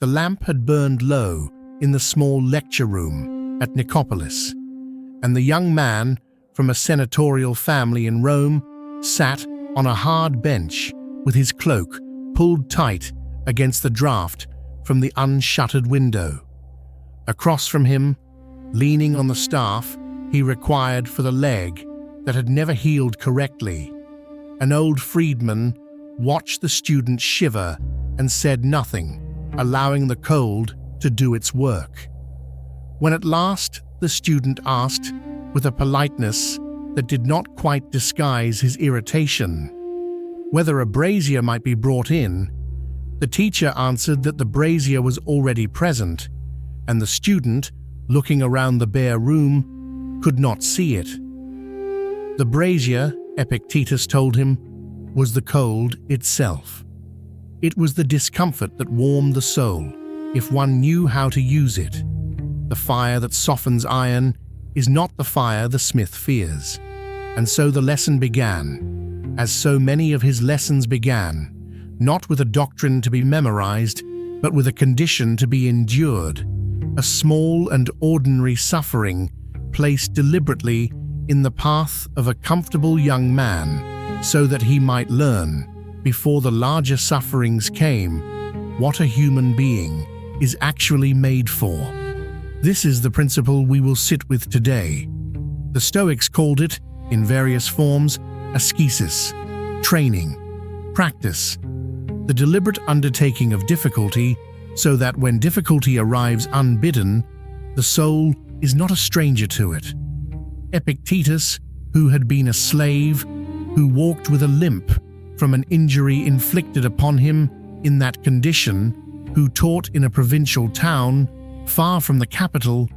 The lamp had burned low in the small lecture room at Nicopolis, and the young man from a senatorial family in Rome sat on a hard bench with his cloak pulled tight against the draught from the unshuttered window. Across from him, leaning on the staff he required for the leg that had never healed correctly, an old freedman watched the student shiver and said nothing, allowing the cold to do its work. When at last the student asked, with a politeness that did not quite disguise his irritation, whether a brazier might be brought in, the teacher answered that the brazier was already present, and the student, looking around the bare room, could not see it. The brazier, Epictetus told him, was the cold itself. It was the discomfort that warmed the soul, if one knew how to use it. The fire that softens iron is not the fire the smith fears. And so the lesson began, as so many of his lessons began, not with a doctrine to be memorized, but with a condition to be endured, a small and ordinary suffering placed deliberately in the path of a comfortable young man, so that he might learn, before the larger sufferings came, what a human being is actually made for. This is the principle we will sit with today. The Stoics called it, in various forms, ascesis, training, practice, the deliberate undertaking of difficulty, so that when difficulty arrives unbidden, the soul is not a stranger to it. Epictetus, who had been a slave, who walked with a limp from an injury inflicted upon him in that condition, who taught in a provincial town, far from the capital,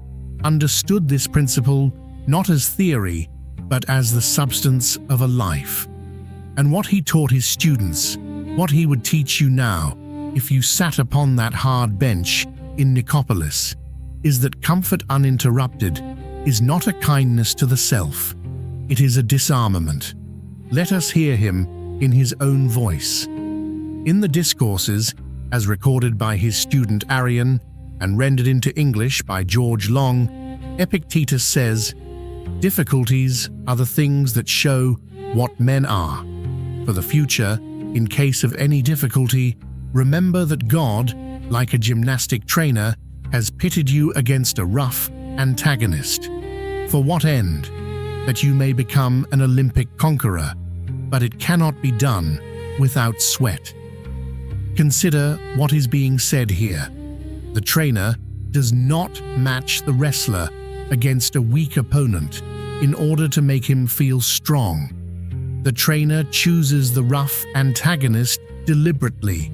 understood this principle not as theory, but as the substance of a life. And what he taught his students, what he would teach you now, if you sat upon that hard bench in Nicopolis, is that comfort uninterrupted is not a kindness to the self, it is a disarmament. Let us hear him in his own voice. In the Discourses, as recorded by his student Arrian and rendered into English by George Long, Epictetus says, "Difficulties are the things that show what men are. For the future, in case of any difficulty, remember that God, like a gymnastic trainer, has pitted you against a rough antagonist. For what end? That you may become an Olympic conqueror, but it cannot be done without sweat." Consider what is being said here. The trainer does not match the wrestler against a weak opponent in order to make him feel strong. The trainer chooses the rough antagonist deliberately,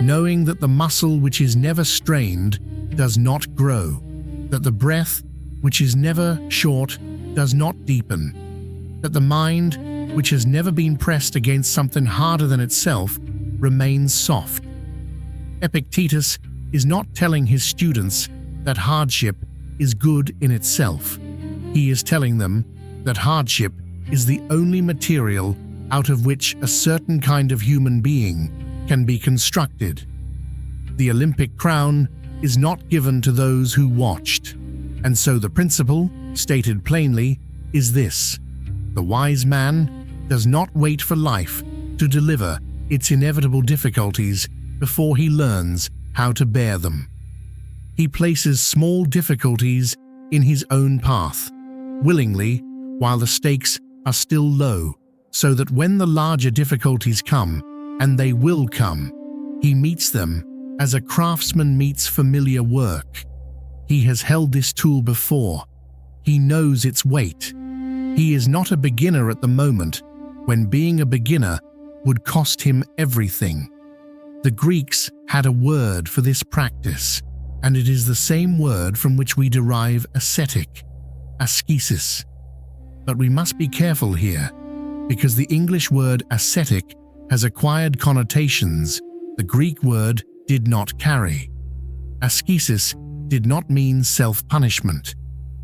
knowing that the muscle which is never strained does not grow, that the breath which is never short does not deepen, that the mind which has never been pressed against something harder than itself remains soft. Epictetus is not telling his students that hardship is good in itself. He is telling them that hardship is the only material out of which a certain kind of human being can be constructed. The Olympic crown is not given to those who watched, and so the principle, stated plainly, is this: the wise man does not wait for life to deliver its inevitable difficulties before he learns how to bear them. He places small difficulties in his own path, willingly, while the stakes are still low, so that when the larger difficulties come, and they will come, he meets them as a craftsman meets familiar work. He has held this tool before. He knows its weight. He is not a beginner at the moment, when being a beginner would cost him everything. The Greeks had a word for this practice, and it is the same word from which we derive ascetic, ascesis. But we must be careful here, because the English word ascetic has acquired connotations the Greek word did not carry. Ascesis did not mean self-punishment.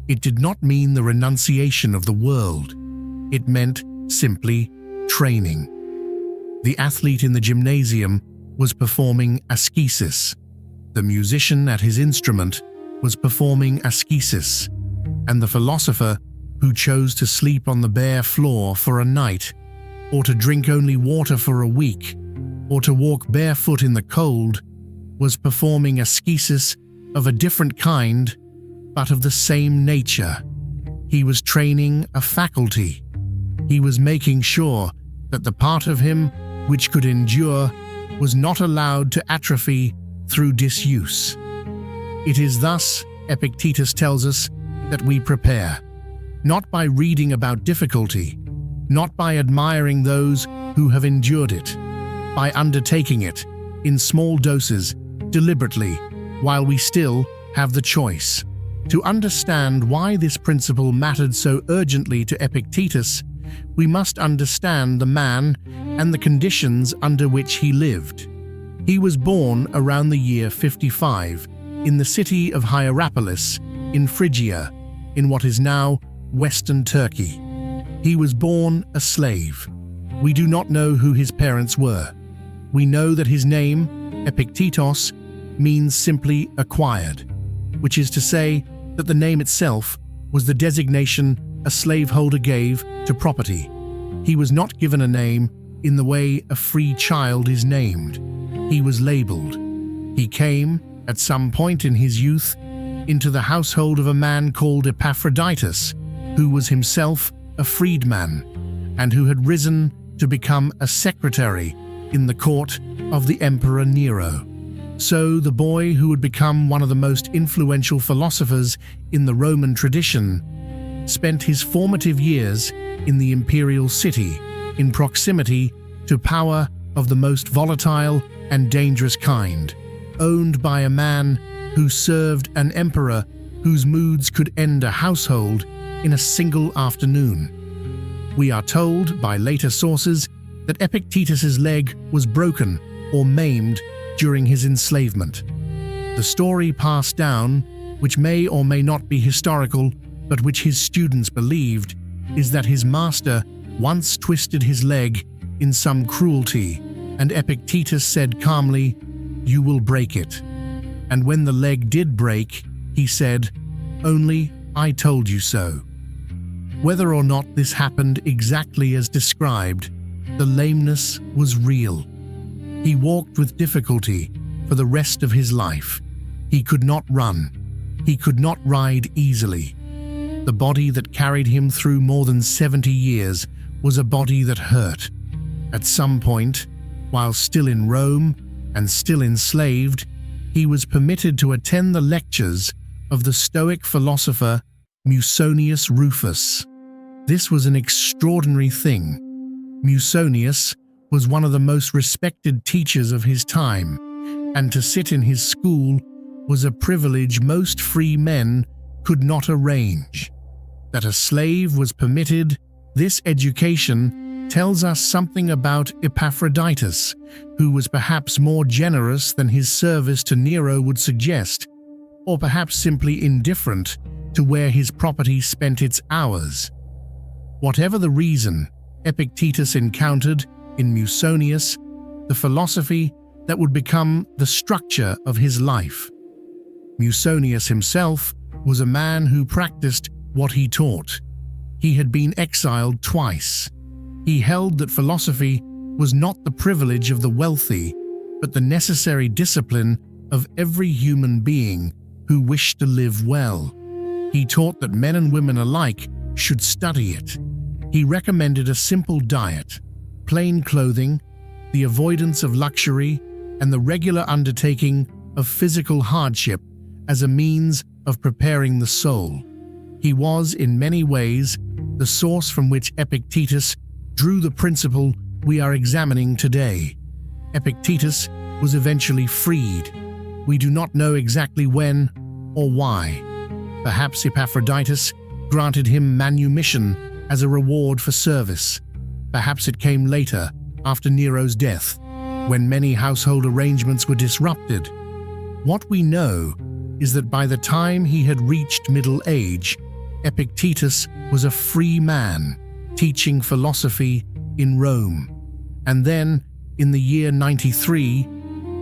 It did not mean the renunciation of the world. It meant simply training. The athlete in the gymnasium was performing ascesis. The musician at his instrument was performing ascesis, and the philosopher, who chose to sleep on the bare floor for a night, or to drink only water for a week, or to walk barefoot in the cold, was performing ascesis of a different kind, but of the same nature. He was training a faculty. He was making sure that the part of him which could endure was not allowed to atrophy through disuse. It is thus, Epictetus tells us, that we prepare, not by reading about difficulty, not by admiring those who have endured it, by undertaking it in small doses, deliberately, while we still have the choice. To understand why this principle mattered so urgently to Epictetus, we must understand the man and the conditions under which he lived. He was born around the year 55 in the city of Hierapolis in Phrygia, in what is now Western Turkey. He was born a slave. We do not know who his parents were. We know that his name, Epictetus, means simply acquired, which is to say that the name itself was the designation a slaveholder gave to property. He was not given a name in the way a free child is named. He was labeled. He came, at some point in his youth, into the household of a man called Epaphroditus, who was himself a freedman, and who had risen to become a secretary in the court of the Emperor Nero. So the boy who would become one of the most influential philosophers in the Roman tradition spent his formative years in the imperial city, in proximity to power of the most volatile and dangerous kind, owned by a man who served an emperor whose moods could end a household in a single afternoon. We are told by later sources that Epictetus's leg was broken or maimed during his enslavement. The story passed down, which may or may not be historical, but which his students believed, is that his master once twisted his leg in some cruelty, and Epictetus said calmly, "You will break it." And when the leg did break, he said, "Only I told you so." Whether or not this happened exactly as described, the lameness was real. He walked with difficulty for the rest of his life. He could not run. He could not ride easily. The body that carried him through more than 70 years was a body that hurt. At some point, while still in Rome and still enslaved, he was permitted to attend the lectures of the Stoic philosopher Musonius Rufus. This was an extraordinary thing. Musonius was one of the most respected teachers of his time, and to sit in his school was a privilege most free men could not arrange. That a slave was permitted this education tells us something about Epaphroditus, who was perhaps more generous than his service to Nero would suggest, or perhaps simply indifferent to where his property spent its hours. Whatever the reason, Epictetus encountered in Musonius the philosophy that would become the structure of his life. Musonius himself was a man who practiced what he taught. He had been exiled twice. He held that philosophy was not the privilege of the wealthy, but the necessary discipline of every human being who wished to live well. He taught that men and women alike should study it. He recommended a simple diet, plain clothing, the avoidance of luxury, and the regular undertaking of physical hardship as a means of preparing the soul. He was, in many ways, the source from which Epictetus drew the principle we are examining today. Epictetus was eventually freed. We do not know exactly when or why. Perhaps Epaphroditus granted him manumission as a reward for service. Perhaps it came later, after Nero's death, when many household arrangements were disrupted. What we know is that by the time he had reached middle age, Epictetus was a free man, teaching philosophy in Rome. And then, in the year 93,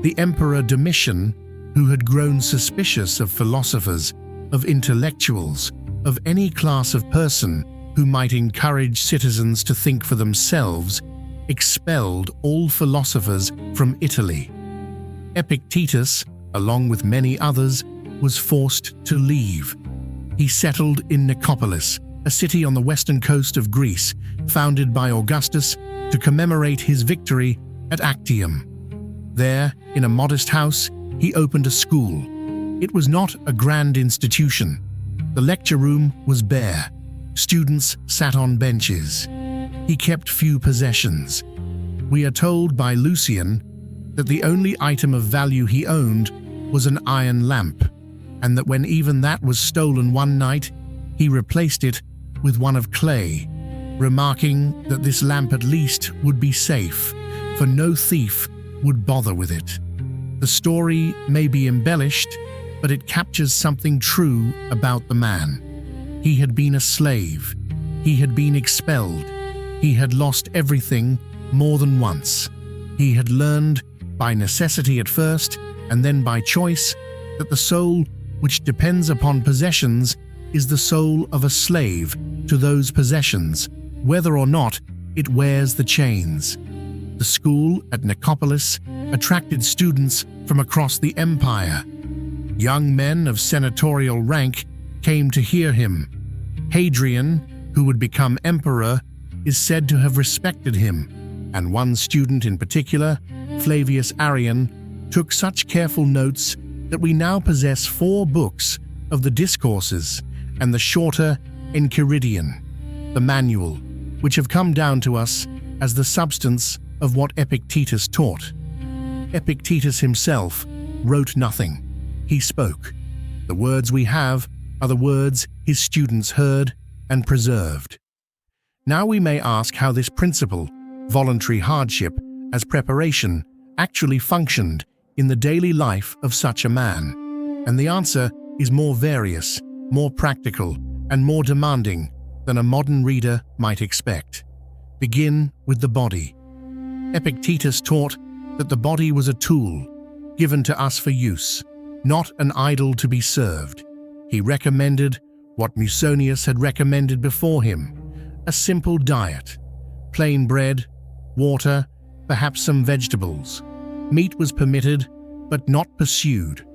the Emperor Domitian, who had grown suspicious of philosophers, of intellectuals, of any class of person who might encourage citizens to think for themselves, expelled all philosophers from Italy. Epictetus, along with many others, was forced to leave. He settled in Nicopolis, a city on the western coast of Greece, founded by Augustus to commemorate his victory at Actium. There, in a modest house, he opened a school. It was not a grand institution. The lecture room was bare. Students sat on benches. He kept few possessions. We are told by Lucian that the only item of value he owned was an iron lamp, and that when even that was stolen one night, he replaced it with one of clay, remarking that this lamp at least would be safe, for no thief would bother with it. The story may be embellished, but it captures something true about the man. He had been a slave. He had been expelled. He had lost everything more than once. He had learned, by necessity at first, and then by choice, that the soul which depends upon possessions is the soul of a slave to those possessions, whether or not it wears the chains. The school at Nicopolis attracted students from across the empire. Young men of senatorial rank came to hear him. Hadrian, who would become emperor, is said to have respected him, and one student in particular, Flavius Arrian, took such careful notes that we now possess 4 books of the Discourses and the shorter Enchiridion, the manual, which have come down to us as the substance of what Epictetus taught. Epictetus himself wrote nothing. He spoke. The words we have are the words his students heard and preserved. Now we may ask how this principle, voluntary hardship, as preparation, actually functioned in the daily life of such a man. And the answer is more various, more practical, and more demanding than a modern reader might expect. Begin with the body. Epictetus taught that the body was a tool given to us for use, not an idol to be served. He recommended what Musonius had recommended before him, a simple diet, plain bread, water, perhaps some vegetables. Meat was permitted, but not pursued.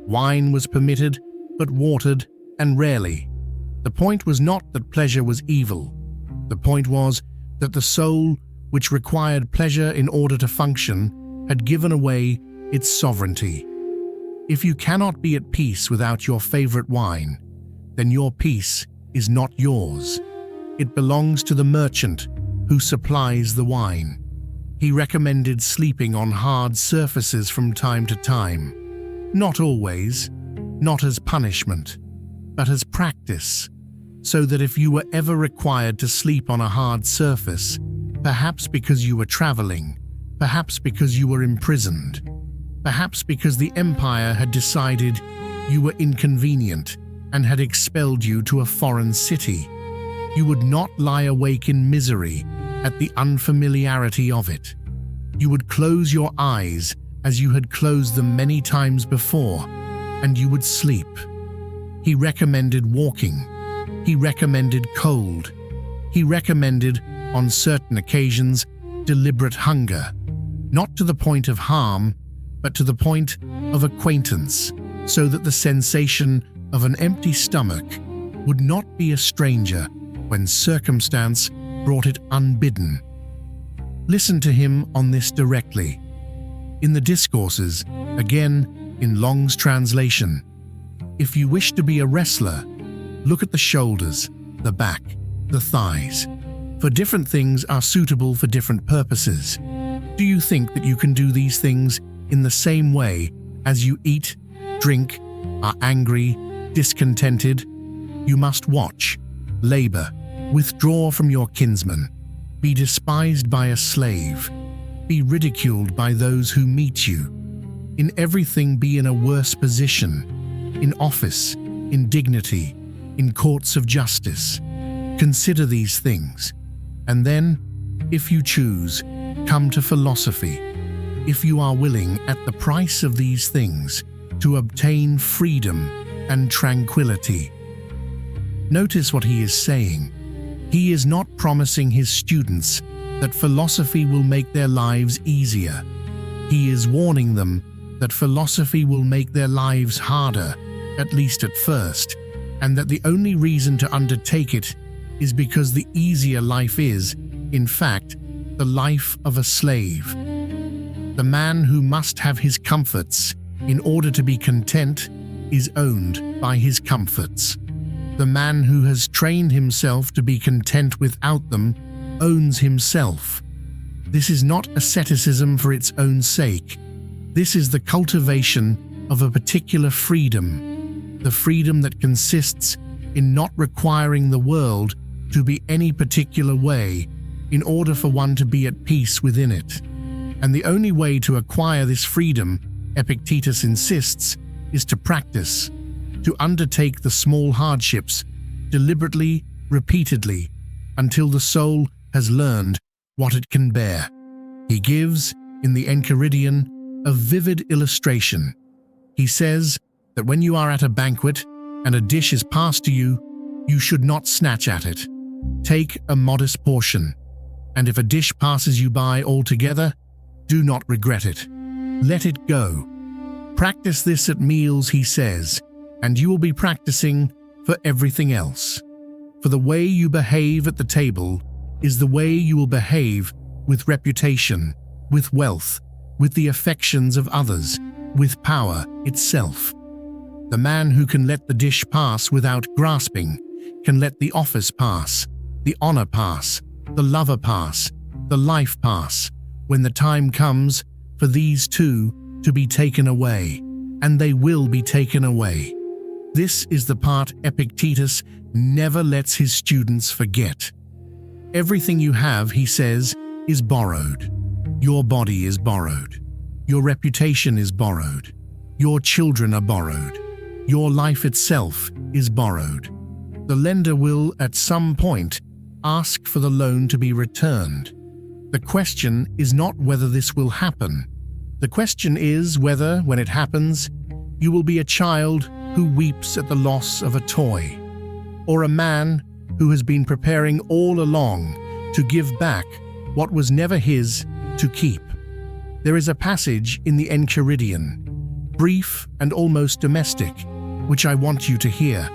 Wine was permitted, but watered and rarely. The point was not that pleasure was evil. The point was that the soul, which required pleasure in order to function, had given away its sovereignty. If you cannot be at peace without your favorite wine, then your peace is not yours. It belongs to the merchant who supplies the wine. He recommended sleeping on hard surfaces from time to time, not always, not as punishment, but as practice, so that if you were ever required to sleep on a hard surface, perhaps because you were traveling, perhaps because you were imprisoned, perhaps because the empire had decided you were inconvenient and had expelled you to a foreign city, you would not lie awake in misery at the unfamiliarity of it. You would close your eyes as you had closed them many times before, and you would sleep. He recommended walking. He recommended cold. He recommended, on certain occasions, deliberate hunger, not to the point of harm, but to the point of acquaintance, so that the sensation of an empty stomach would not be a stranger when circumstance brought it unbidden. Listen to him on this directly. In the Discourses, again in Long's translation, if you wish to be a wrestler, look at the shoulders, the back, the thighs, for different things are suitable for different purposes. Do you think that you can do these things in the same way as you eat, drink, are angry, discontented? You must watch, labor, withdraw from your kinsmen, be despised by a slave, be ridiculed by those who meet you. In everything be in a worse position, in office, in dignity, in courts of justice. Consider these things, and then, if you choose, come to philosophy. If you are willing, at the price of these things, to obtain freedom and tranquility. Notice what he is saying. He is not promising his students that philosophy will make their lives easier. He is warning them that philosophy will make their lives harder, at least at first, and that the only reason to undertake it is because the easier life is, in fact, the life of a slave. The man who must have his comforts in order to be content is owned by his comforts. The man who has trained himself to be content without them owns himself. This is not asceticism for its own sake. This is the cultivation of a particular freedom, the freedom that consists in not requiring the world to be any particular way in order for one to be at peace within it. And the only way to acquire this freedom, Epictetus insists, is to practice, to undertake the small hardships deliberately, repeatedly, until the soul has learned what it can bear. He gives, in the Enchiridion, a vivid illustration. He says that when you are at a banquet and a dish is passed to you, you should not snatch at it. Take a modest portion, and if a dish passes you by altogether, do not regret it. Let it go. Practice this at meals, he says, and you will be practicing for everything else. For the way you behave at the table is the way you will behave with reputation, with wealth, with the affections of others, with power itself. The man who can let the dish pass without grasping can let the office pass, the honor pass, the lover pass, the life pass, when the time comes for these two to be taken away, and they will be taken away. This is the part Epictetus never lets his students forget. Everything you have, he says, is borrowed. Your body is borrowed. Your reputation is borrowed. Your children are borrowed. Your life itself is borrowed. The lender will, at some point, ask for the loan to be returned. The question is not whether this will happen. The question is whether, when it happens, you will be a child who weeps at the loss of a toy, or a man who has been preparing all along to give back what was never his to keep. There is a passage in the Enchiridion, brief and almost domestic, which I want you to hear.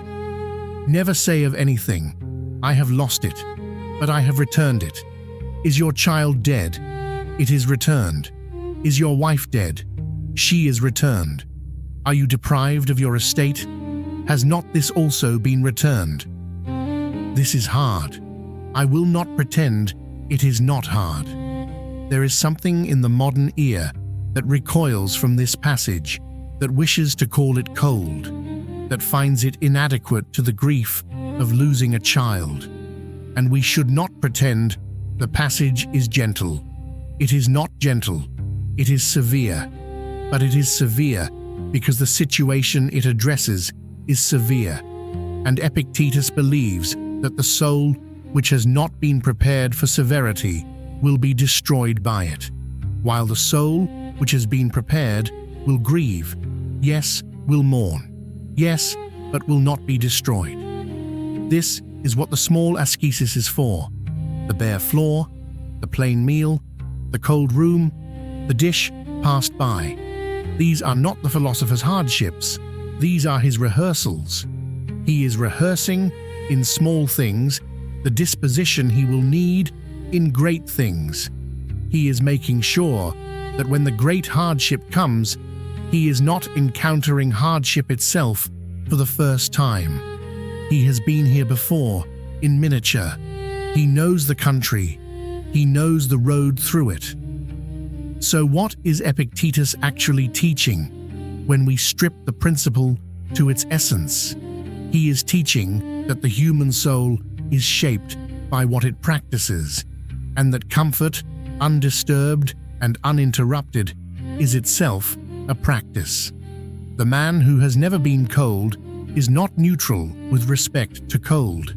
Never say of anything, "I have lost it, but I have returned it." Is your child dead? It is returned. Is your wife dead? She is returned. Are you deprived of your estate? Has not this also been returned? This is hard. I will not pretend it is not hard. There is something in the modern ear that recoils from this passage, that wishes to call it cold, that finds it inadequate to the grief of losing a child. And we should not pretend the passage is gentle. It is not gentle. It is severe. But it is severe because the situation it addresses is severe. And Epictetus believes that the soul which has not been prepared for severity will be destroyed by it, while the soul which has been prepared will grieve, yes, will mourn, yes, but will not be destroyed. This is what the small ascesis is for: the bare floor, the plain meal, the cold room, the dish passed by. These are not the philosopher's hardships. These are his rehearsals. He is rehearsing in small things the disposition he will need in great things. He is making sure that when the great hardship comes, he is not encountering hardship itself for the first time. He has been here before, in miniature. He knows the country. He knows the road through it. So what is Epictetus actually teaching when we strip the principle to its essence? He is teaching that the human soul is shaped by what it practices, and that comfort, undisturbed and uninterrupted, is itself a practice. The man who has never been cold is not neutral with respect to cold.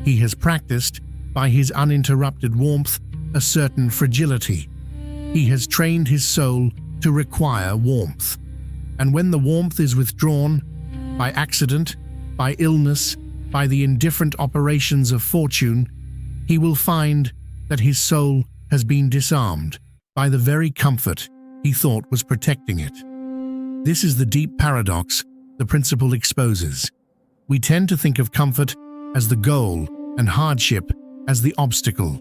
He has practiced, by his uninterrupted warmth, a certain fragility. He has trained his soul to require warmth. And when the warmth is withdrawn, by accident, by illness, by the indifferent operations of fortune, he will find that his soul has been disarmed by the very comfort he thought was protecting it. This is the deep paradox the principle exposes. We tend to think of comfort as the goal and hardship as the obstacle.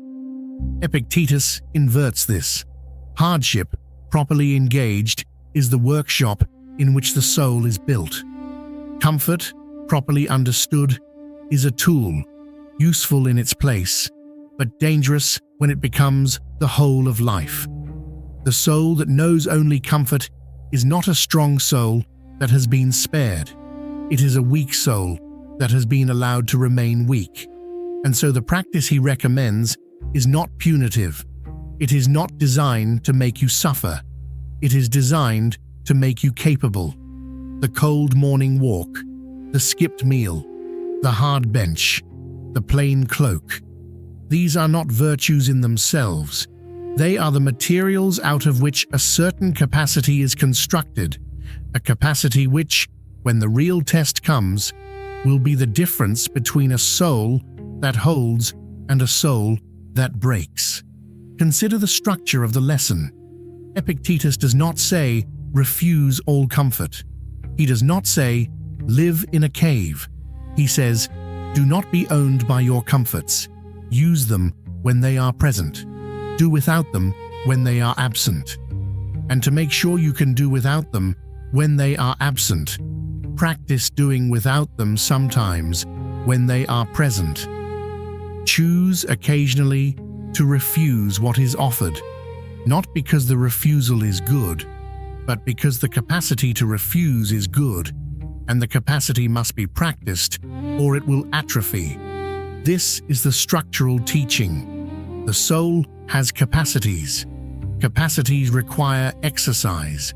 Epictetus inverts this. Hardship, properly engaged, is the workshop in which the soul is built. Comfort, properly understood, is a tool, useful in its place, but dangerous when it becomes the whole of life. The soul that knows only comfort is not a strong soul that has been spared. It is a weak soul that has been allowed to remain weak. And so the practice he recommends is not punitive. It is not designed to make you suffer. It is designed to make you capable. The cold morning walk, the skipped meal, the hard bench, the plain cloak. These are not virtues in themselves. They are the materials out of which a certain capacity is constructed, a capacity which, when the real test comes, will be the difference between a soul that holds and a soul that breaks. Consider the structure of the lesson. Epictetus does not say, refuse all comfort. He does not say, live in a cave. He says, do not be owned by your comforts. Use them when they are present. Do without them when they are absent. And to make sure you can do without them when they are absent, practice doing without them sometimes when they are present. Choose occasionally to refuse what is offered, not because the refusal is good, but because the capacity to refuse is good, and the capacity must be practiced or it will atrophy. This is the structural teaching. The soul has capacities. Capacities require exercise.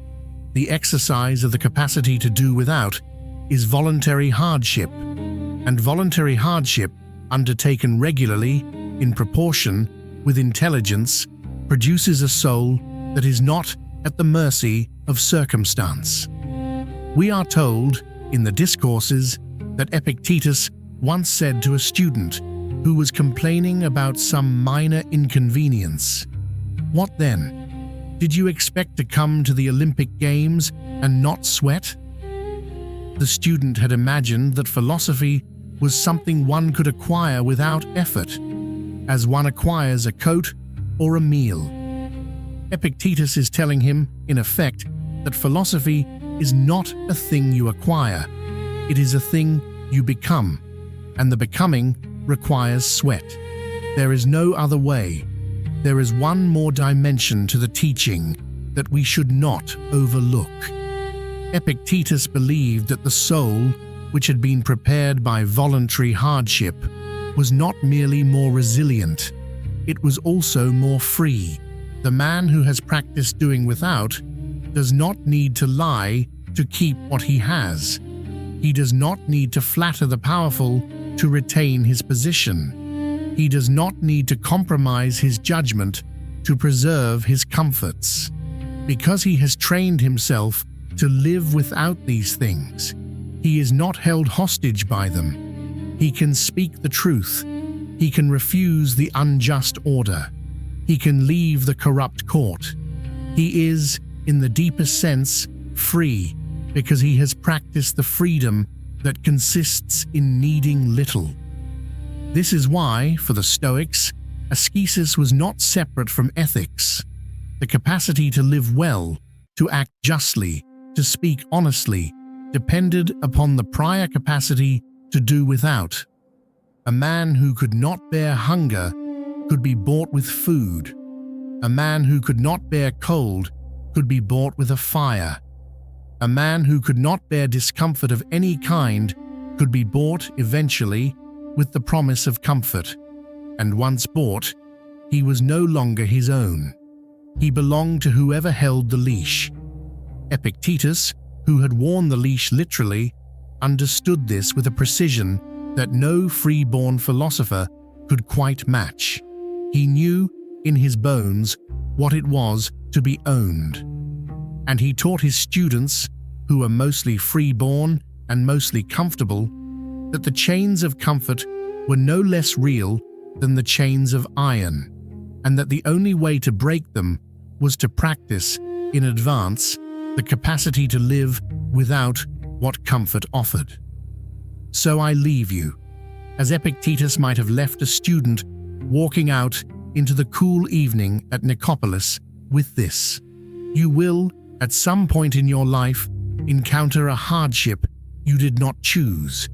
The exercise of the capacity to do without is voluntary hardship, and voluntary hardship, undertaken regularly, in proportion, with intelligence, produces a soul that is not at the mercy of circumstance. We are told, in the Discourses, that Epictetus once said to a student who was complaining about some minor inconvenience, "What then? Did you expect to come to the Olympic Games and not sweat?" The student had imagined that philosophy was something one could acquire without effort, as one acquires a coat or a meal. Epictetus is telling him, in effect, that philosophy is not a thing you acquire. It is a thing you become, and the becoming requires sweat. There is no other way. There is one more dimension to the teaching that we should not overlook. Epictetus believed that the soul, which had been prepared by voluntary hardship, was not merely more resilient, it was also more free. The man who has practiced doing without does not need to lie to keep what he has. He does not need to flatter the powerful to retain his position. He does not need to compromise his judgment to preserve his comforts. Because he has trained himself to live without these things, he is not held hostage by them. He can speak the truth. He can refuse the unjust order. He can leave the corrupt court. He is, in the deepest sense, free because he has practiced the freedom that consists in needing little. This is why, for the Stoics, ascesis was not separate from ethics. The capacity to live well, to act justly, to speak honestly, depended upon the prior capacity to do without. A man who could not bear hunger could be bought with food. A man who could not bear cold could be bought with a fire. A man who could not bear discomfort of any kind could be bought eventually with the promise of comfort. And once bought, he was no longer his own. He belonged to whoever held the leash. Epictetus, who had worn the leash literally, understood this with a precision that no free-born philosopher could quite match. He knew, in his bones, what it was to be owned. And he taught his students who are mostly free-born and mostly comfortable, that the chains of comfort were no less real than the chains of iron, and that the only way to break them was to practice, in advance, the capacity to live without what comfort offered. So I leave you, as Epictetus might have left a student walking out into the cool evening at Nicopolis, with this: you will, at some point in your life, encounter a hardship you did not choose.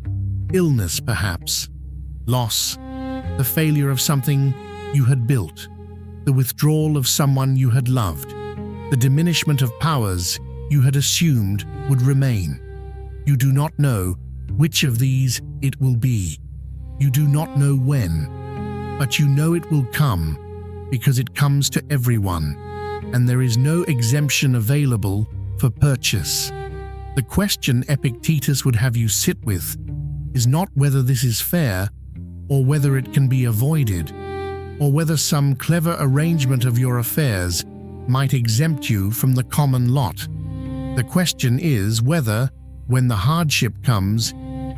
Illness, perhaps. Loss. The failure of something you had built. The withdrawal of someone you had loved. The diminishment of powers you had assumed would remain. You do not know which of these it will be. You do not know when, but you know it will come because it comes to everyone, and there is no exemption available for purchase. The question Epictetus would have you sit with is not whether this is fair, or whether it can be avoided, or whether some clever arrangement of your affairs might exempt you from the common lot. The question is whether, when the hardship comes,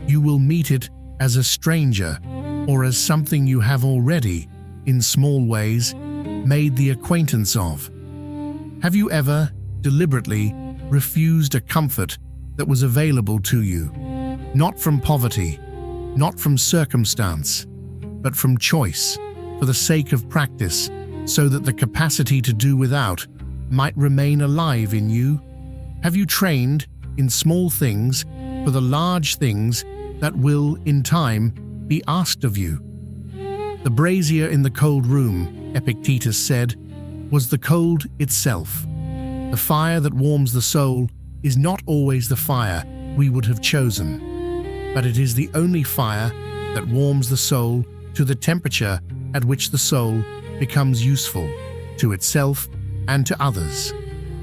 you will meet it as a stranger, or as something you have already, in small ways, made the acquaintance of. Have you ever, deliberately, refused a comfort that was available to you, not from poverty, not from circumstance, but from choice, for the sake of practice, so that the capacity to do without might remain alive in you? Have you trained, in small things, for the large things that will, in time, be asked of you? The brazier in the cold room, Epictetus said, was the cold itself. The fire that warms the soul is not always the fire we would have chosen, but it is the only fire that warms the soul to the temperature at which the soul becomes useful to itself and to others.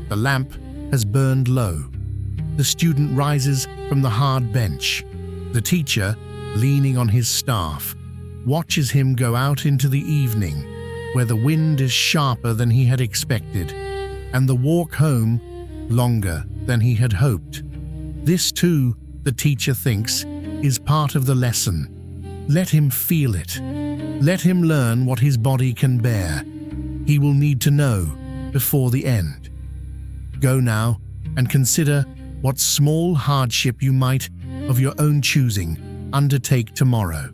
The lamp has burned low. The student rises from the hard bench. The teacher, leaning on his staff, watches him go out into the evening, where the wind is sharper than he had expected, and the walk home longer than he had hoped. This too, the teacher thinks, is part of the lesson. Let him feel it. Let him learn what his body can bear. He will need to know before the end. Go now and consider what small hardship you might, of your own choosing, undertake tomorrow.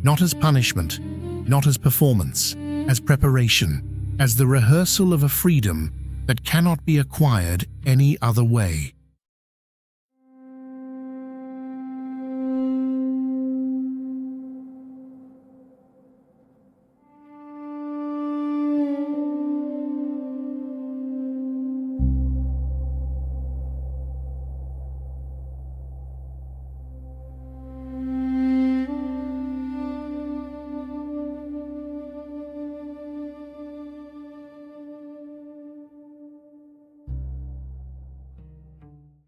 Not as punishment, not as performance, as preparation, as the rehearsal of a freedom that cannot be acquired any other way.